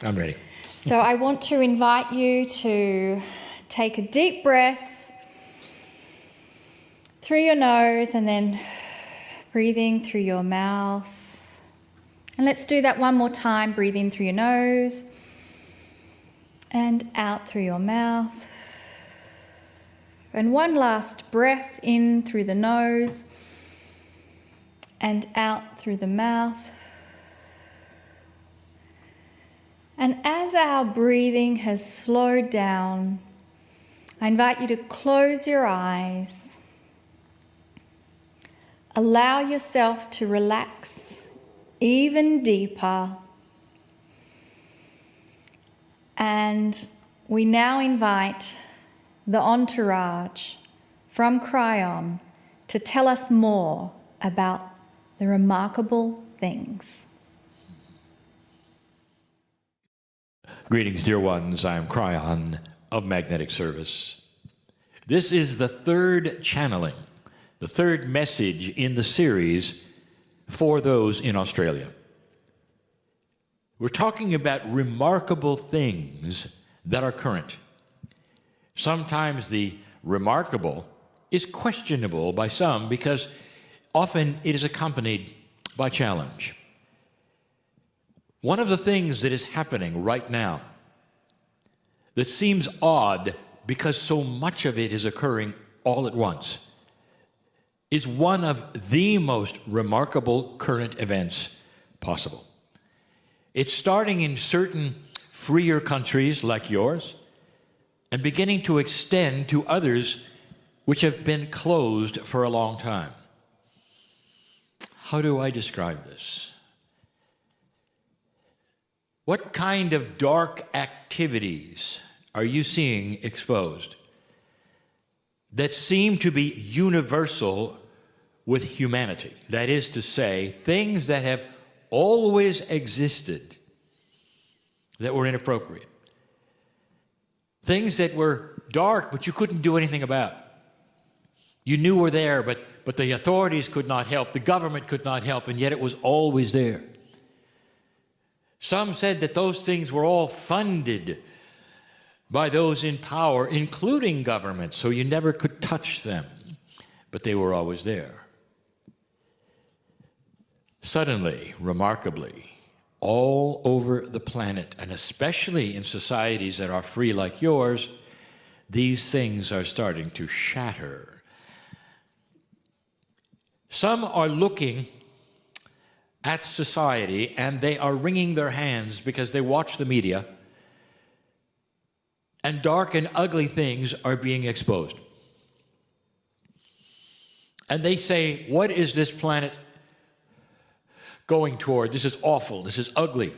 I'm ready. So I want to invite you to take a deep breath through your nose and then breathing through your mouth. And let's do that one more time. Breathe in through your nose and out through your mouth. And one last breath in through the nose and out through the mouth. And as our breathing has slowed down, I invite you to close your eyes. Allow yourself to relax even deeper. And we now invite the entourage from Kryon to tell us more about the remarkable things. Greetings, dear ones. I am Kryon of Magnetic Service. This is the third channeling, the third message in the series for those in Australia. We're talking about remarkable things that are current. Sometimes the remarkable is questionable by some because often it is accompanied by challenge. One of the things that is happening right now that seems odd because so much of it is occurring all at once is one of the most remarkable current events possible. It's starting in certain freer countries like yours and beginning to extend to others which have been closed for a long time. How do I describe this? What kind of dark activities are you seeing exposed that seem to be universal with humanity? That is to say, things that have always existed that were inappropriate. Things that were dark, but you couldn't do anything about. You knew were there, but the authorities could not help, the government could not help, and yet it was always there. Some said that those things were all funded by those in power, including governments, so you never could touch them, but they were always there. Suddenly, remarkably, all over the planet, and especially in societies that are free like yours, these things are starting to shatter. Some are looking at society and they are wringing their hands because they watch the media and dark and ugly things are being exposed. And they say, what is this planet going toward? This is awful, this is ugly.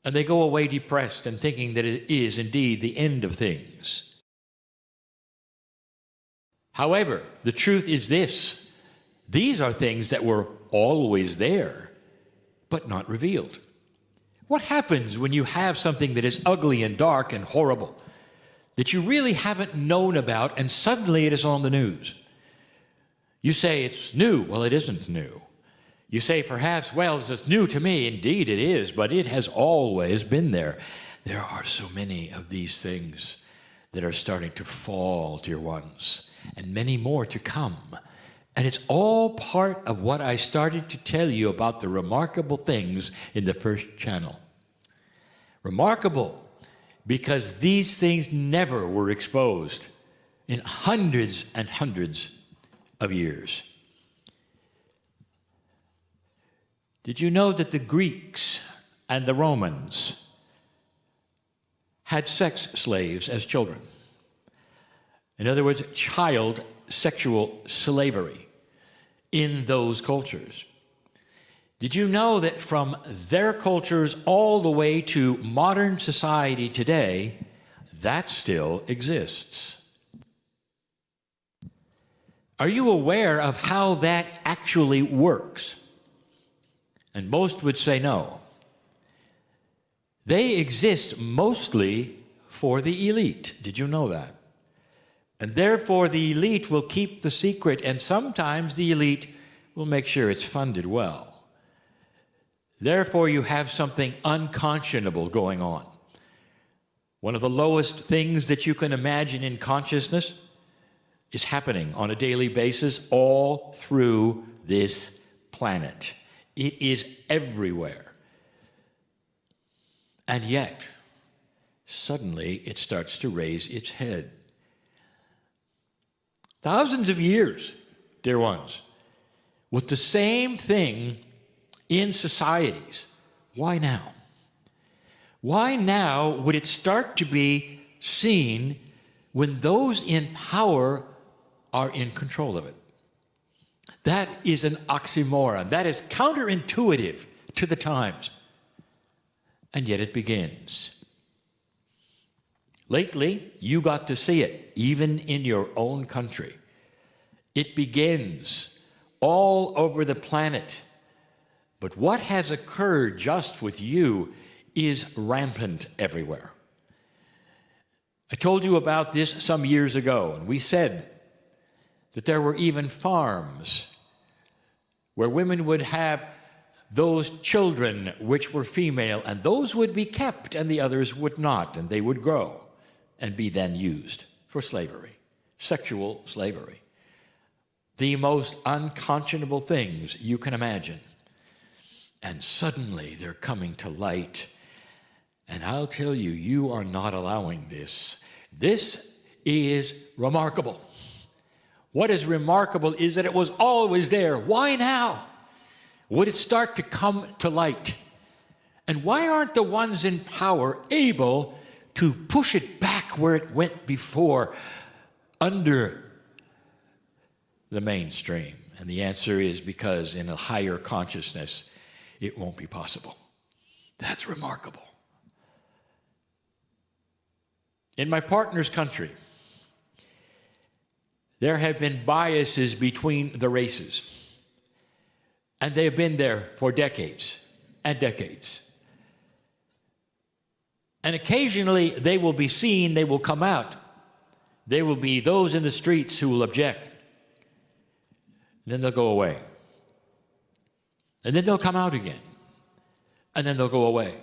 And they go away depressed and thinking that it is indeed the end of things. However, the truth is this: these are things that were always there, but not revealed. What happens when you have something that is ugly and dark and horrible that you really haven't known about and suddenly it is on the news? You say it's new. Well, it isn't new. You say perhaps, well, it's new to me. Indeed it is, but it has always been there. There are so many of these things that are starting to fall, dear ones, and many more to come. And it's all part of what I started to tell you about the remarkable things in the first channel. Remarkable because these things never were exposed in hundreds and hundreds of years. Did you know that the Greeks and the Romans had sex slaves as children? In other words, child sexual slavery in those cultures. Did you know that from their cultures all the way to modern society today, that still exists? Are you aware of how that actually works? And most would say no. They exist mostly for the elite. Did you know that? And therefore the elite will keep the secret, and sometimes the elite will make sure it's funded well. Therefore, you have something unconscionable going on. One of the lowest things that you can imagine in consciousness is happening on a daily basis all through this planet. It is everywhere. And yet, suddenly it starts to raise its head. Thousands of years, dear ones, with the same thing in societies. Why now? Why now would it start to be seen when those in power are in control of it? That is an oxymoron. That is counterintuitive to the times. And yet it begins. Lately, you got to see it, even in your own country. It begins all over the planet. But what has occurred just with you is rampant everywhere. I told you about this some years ago, and we said that there were even farms where women would have those children which were female, and those would be kept and the others would not, and they would grow and be then used for slavery, sexual slavery. The most unconscionable things you can imagine. And suddenly they're coming to light. And I'll tell you, you are not allowing this. This is remarkable. What is remarkable is that it was always there. Why now would it start to come to light? And why aren't the ones in power able to push it back where it went before, under the mainstream? And the answer is because in a higher consciousness, it won't be possible. That's remarkable. In my partner's country, there have been biases between the races, and they have been there for decades and decades. And occasionally they will be seen, they will come out. There will be those in the streets who will object. Then they'll go away. And then they'll come out again. And then they'll go away.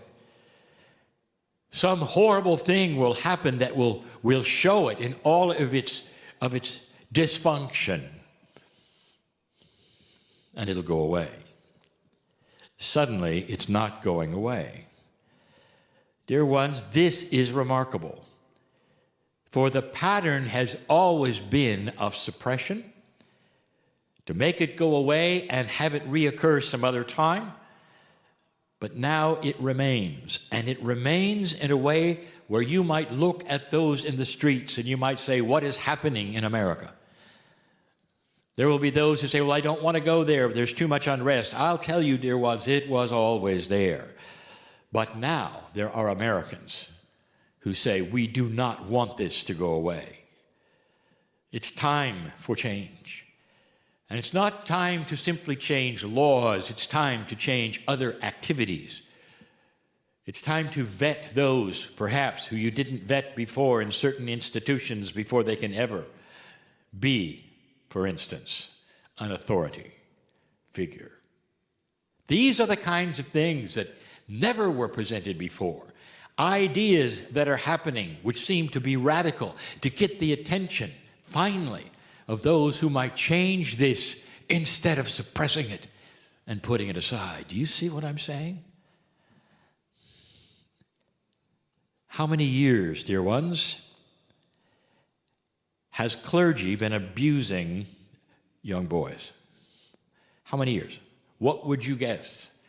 Some horrible thing will happen that will show it in all of its dysfunction. And it'll go away. Suddenly, it's not going away. Dear ones, this is remarkable. For the pattern has always been of suppression, to make it go away and have it reoccur some other time. But now it remains, and it remains in a way where you might look at those in the streets and you might say, what is happening in America? There will be those who say, well, I don't want to go there. There's too much unrest. I'll tell you, dear ones, it was always there. But now there are Americans who say, we do not want this to go away. It's time for change. And it's not time to simply change laws. It's time to change other activities. It's time to vet those, perhaps, who you didn't vet before in certain institutions before they can ever be, for instance, an authority figure. These are the kinds of things that never were presented before. Ideas that are happening which seem to be radical, to get the attention, finally, of those who might change this instead of suppressing it and putting it aside. Do you see what I'm saying? How many years, dear ones, has clergy been abusing young boys? How many years? What would you guess?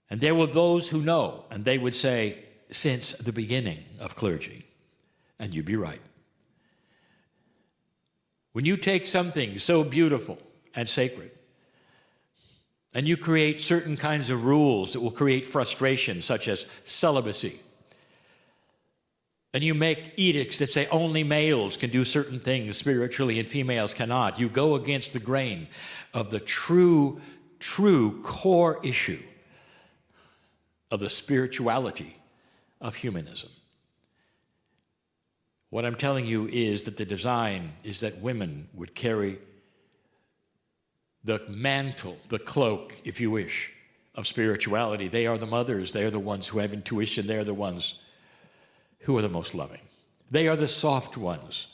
And there were those who know, and they would say, since the beginning of clergy. And you'd be right. When you take something so beautiful and sacred, and you create certain kinds of rules that will create frustration, such as celibacy, and you make edicts that say only males can do certain things spiritually and females cannot, you go against the grain of the true core issue of the spirituality of humanism. What I'm telling you is that the design is that women would carry the mantle, the cloak, if you wish, of spirituality. They are the mothers. They are the ones who have intuition. They are the ones who are the most loving. They are the soft ones.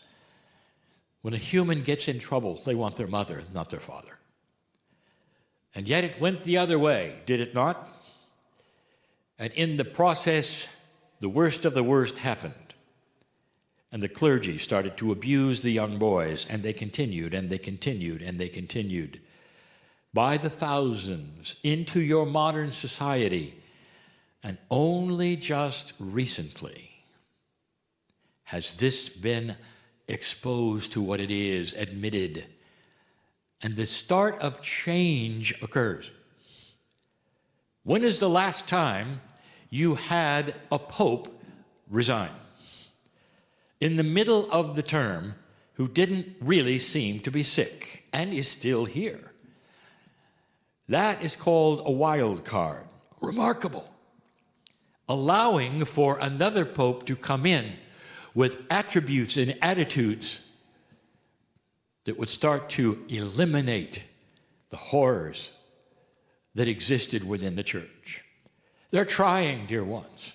When a human gets in trouble, they want their mother, not their father. And yet it went the other way, did it not? And in the process, the worst of the worst happened. And the clergy started to abuse the young boys, and they continued, and they continued, and they continued. By the thousands into your modern society, and only just recently has this been exposed to what it is, admitted, and the start of change occurs. When is the last time you had a pope resign in the middle of the term who didn't really seem to be sick and is still here? That is called a wild card. Remarkable. Allowing for another pope to come in with attributes and attitudes that would start to eliminate the horrors that existed within the church. They're trying, dear ones.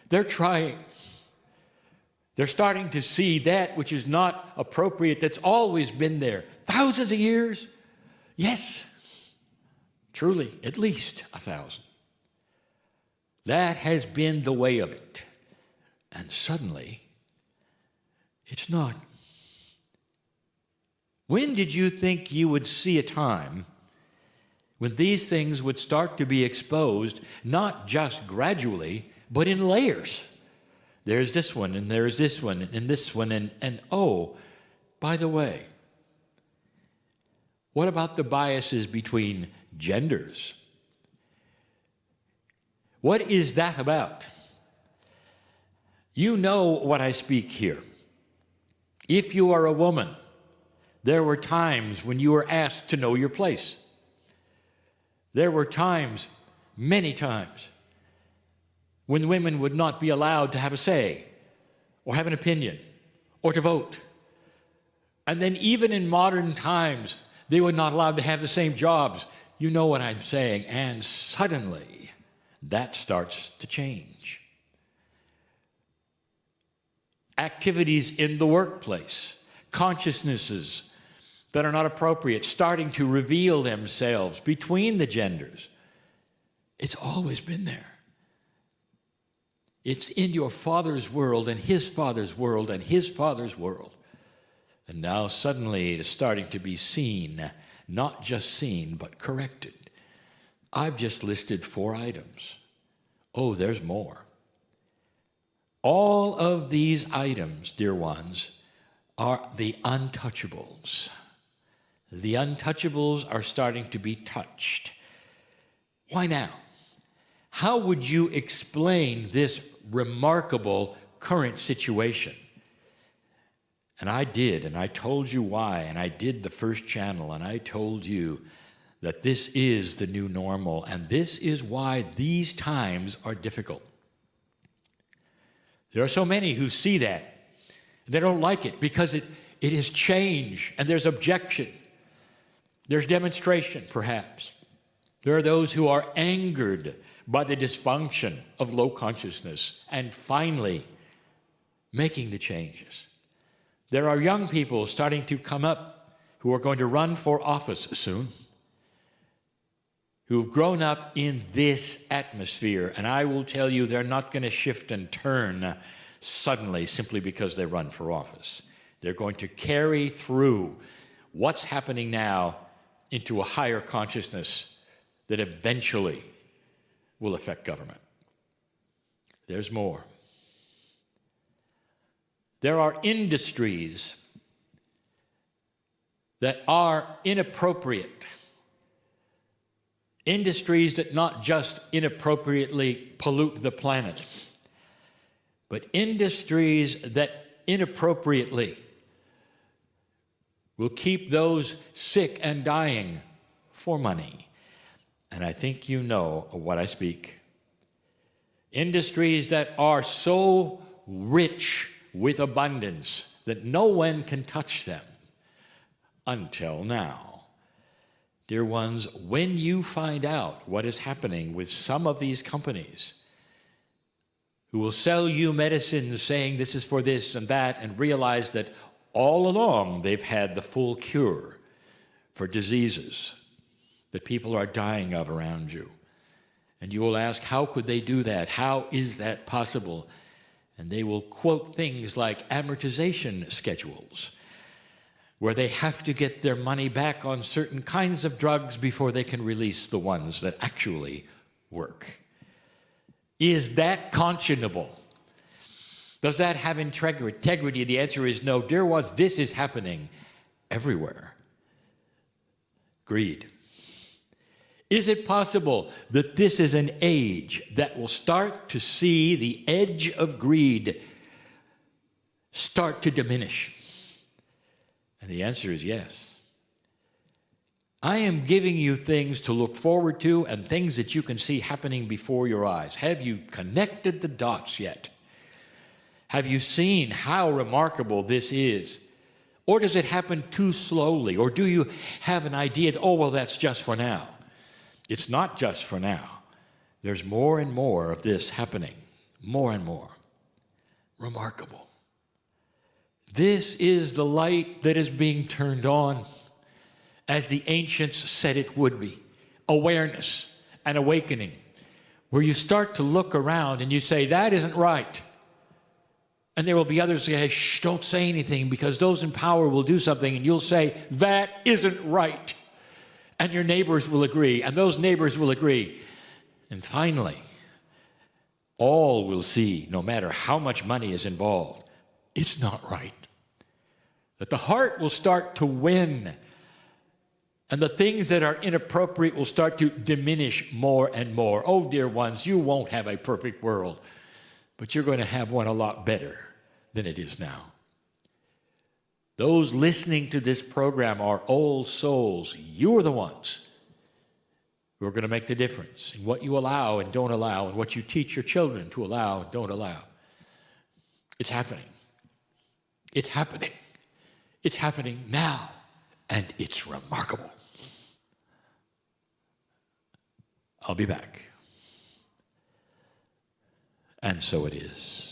They're trying. They're starting to see that which is not appropriate, that's always been there. Thousands of years? Yes. Truly, at least 1,000. That has been the way of it. And suddenly, it's not. When did you think you would see a time when these things would start to be exposed, not just gradually, but in layers? There's this one, and there's this one, and this one, and oh, by the way, what about the biases between genders? What is that about? You know what I speak here. If you are a woman, there were times when you were asked to know your place. There were times, many times, when women would not be allowed to have a say, or have an opinion, or to vote. And then even in modern times, they were not allowed to have the same jobs. You know what I'm saying. And suddenly, that starts to change. Activities in the workplace, consciousnesses that are not appropriate, starting to reveal themselves between the genders. It's always been there. It's in your father's world and his father's world and his father's world. And now suddenly it is starting to be seen, not just seen, but corrected. I've just listed 4 items. Oh, there's more. All of these items, dear ones, are the untouchables. The untouchables are starting to be touched. Why now? How would you explain this remarkable current situation? And I did, and I told you why, and I did the first channel, and I told you that this is the new normal, and this is why these times are difficult. There are so many who see that. They don't like it because it is change, and there's objection. There's demonstration, perhaps. There are those who are angered by the dysfunction of low consciousness and finally making the changes. There are young people starting to come up who are going to run for office soon, who've grown up in this atmosphere, and I will tell you they're not going to shift and turn suddenly simply because they run for office. They're going to carry through what's happening now into a higher consciousness that eventually will affect government. There's more. There are industries that are inappropriate. Industries that not just inappropriately pollute the planet, but industries that inappropriately will keep those sick and dying for money. And I think you know of what I speak. Industries that are so rich with abundance that no one can touch them until now. Dear ones, when you find out what is happening with some of these companies who will sell you medicines saying this is for this and that, and realize that all along they've had the full cure for diseases that people are dying of around you. And you will ask, how could they do that? How is that possible? And they will quote things like amortization schedules, where they have to get their money back on certain kinds of drugs before they can release the ones that actually work. Is that conscionable? Does that have integrity? The answer is no. Dear ones, this is happening everywhere. Greed. Is it possible that this is an age that will start to see the edge of greed start to diminish? And the answer is yes. I am giving you things to look forward to and things that you can see happening before your eyes. Have you connected the dots yet? Have you seen how remarkable this is? Or does it happen too slowly? Or do you have an idea that, oh, well, that's just for now? It's not just for now. There's more and more of this happening. More and more. Remarkable. This is the light that is being turned on, as the ancients said it would be. Awareness and awakening, where you start to look around and you say, that isn't right. And there will be others who say, shh, don't say anything, because those in power will do something, and you'll say, that isn't right. And your neighbors will agree, and those neighbors will agree. And finally, all will see, no matter how much money is involved, it's not right. That the heart will start to win, and the things that are inappropriate will start to diminish more and more. Oh, dear ones, you won't have a perfect world, but you're going to have one a lot better than it is now. Those listening to this program are old souls. You're the ones who are going to make the difference in what you allow and don't allow, and what you teach your children to allow and don't allow. It's happening. It's happening. It's happening now, and it's remarkable. I'll be back. And so it is.